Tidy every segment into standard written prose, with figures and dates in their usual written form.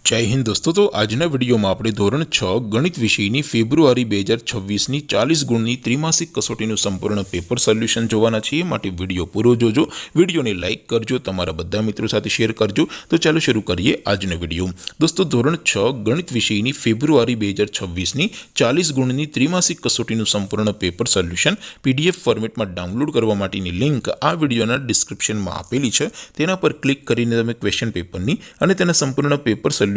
जय हिंद दोस्तों। तो आजना विडियो में आपणे धोरण 6 गणित विषयनी फेब्रुआरी 2026 ની 40 ગુણની ત્રિમાસિક કસોટીનું સંપૂર્ણ પેપર સોલ્યુશન જોવાના છીએ। માટે વિડિયો પૂરો જોજો, વિડિયોને લાઈક કરજો, તમારા બધા મિત્રો સાથે શેર કરજો। તો ચાલો શરૂ કરીએ આજનો વિડિયો। દોસ્તો ધોરણ 6 ગણિત વિષયની ફેબ્રુઆરી 2026 ની 40 ગુણની ત્રિમાસિક કસોટીનું સંપૂર્ણ પેપર સોલ્યુશન પીડીએફ ફોર્મેટમાં ડાઉનલોડ કરવા માટેની લિંક આ વિડિયોના ડિસ્ક્રિપ્શનમાં આપેલી છે। તેના પર ક્લિક કરીને તમે ક્વેશ્ચન પેપરની અને તેના સંપૂર્ણ પેપર સોલ્યુશનની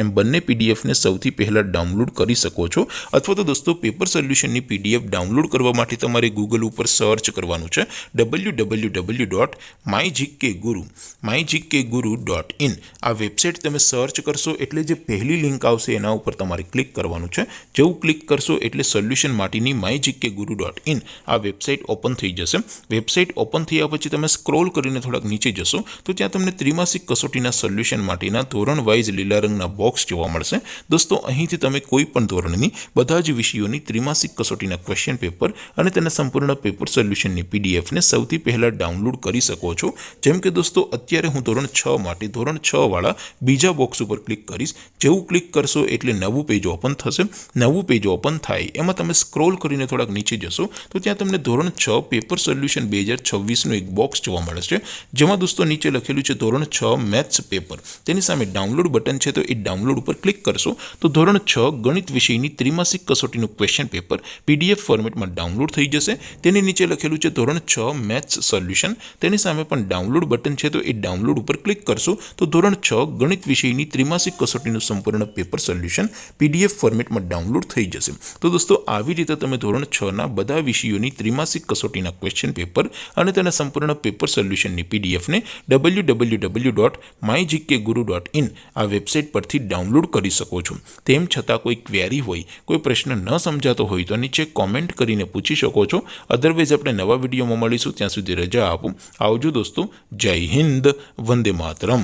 એમ બંને પીડીએફને સૌથી પહેલા ડાઉનલોડ કરી શકો છો। અથવા તો દોસ્તો પેપર સોલ્યુશનની પીડીએફ ડાઉનલોડ કરવા માટે તમારે ગૂગલ ઉપર સર્ચ કરવાનું છે www.mygkguru.in। આ વેબસાઇટ તમે સર્ચ કરશો એટલે જે પહેલી લિંક આવશે એના ઉપર તમારે ક્લિક કરવાનું છે। જેવું ક્લિક કરશો એટલે સોલ્યુશન માટેની mygkguru.in આ વેબસાઇટ ઓપન થઈ જશે। વેબસાઇટ ઓપન થયા પછી તમે સ્ક્રોલ કરીને થોડાક નીચે જશો તો ત્યાં તમને ત્રિમાસિક કસોટીના સોલ્યુશન માટેના ધોરણ વાઇઝ લીલા રંગના બોક્સ જોવા મળશે। દોસ્તો અહીંથી તમે કોઈ પણ ધોરણની બધા જ વિષયોની ત્રિમાસિક કસોટીના ક્વેશ્ચન પેપર અને તેના સંપૂર્ણ પેપર સોલ્યુશનની પીડીએફને સૌથી પહેલા ડાઉનલોડ કરી શકો છો। જેમ કે દોસ્તો અત્યારે હું ધોરણ 6 માટે ધોરણ 6 વાળા બીજા બોક્સ ઉપર ક્લિક કરીશ। જેવું ક્લિક કરશો એટલે નવું પેજ ઓપન થશે। નવું પેજ ઓપન થાય એમાં તમે સ્ક્રોલ કરીને થોડાક નીચે જશો તો ત્યાં તમને ધોરણ 6 પેપર સોલ્યુશન 2026નું એક બોક્સ જોવા મળશે। જેમાં દોસ્તો નીચે લખેલું છે ધોરણ 6 મેથ્સ પેપર। તેની સામે ડાઉનલોડ બટન છે તો એ ડાઉનલોડ ઉપર ક્લિક કરશો તો ધોરણ 6 ગણિત વિષયની ત્રિમાસિક કસોટીનું ક્વેશ્ચન પેપર પીડીએફ ફોર્મેટમાં ડાઉનલોડ થઈ જશે। તેની નીચે લખેલું છે ધોરણ 6 મેથ્સ સોલ્યુશન। તેની સામે પણ ડાઉનલોડ બટન છે તો એ ડાઉનલોડ ઉપર ક્લિક કરશો તો ધોરણ 6 ગણિત વિષયની ત્રિમાસિક કસોટીનું સંપૂર્ણ પેપર સોલ્યુશન પીડીએફ ફોર્મેટમાં ડાઉનલોડ થઈ જશે। તો દોસ્તો આવી રીતે તમે ધોરણ 6ના બધા વિષયોની ત્રિમાસિક કસોટીના ક્વેશ્ચન પેપર અને તેના સંપૂર્ણ પેપર સોલ્યુશનની પીડીએફને www.mygkguru.in આ વેબસાઇટ પરથી ડાઉનલોડ કરી શકો છો। તેમ છતાં કોઈ ક્વેરી હોય, કોઈ પ્રશ્ન ન સમજાતો હોય તો નીચે કોમેન્ટ કરીને પૂછી શકો છો। અધરવાઇઝ આપણે નવા વિડીયોમાં મળીશું, ત્યાં સુધી રજા આપો। આવજો દોસ્તો, જય હિન્દ, વંદે માતરમ।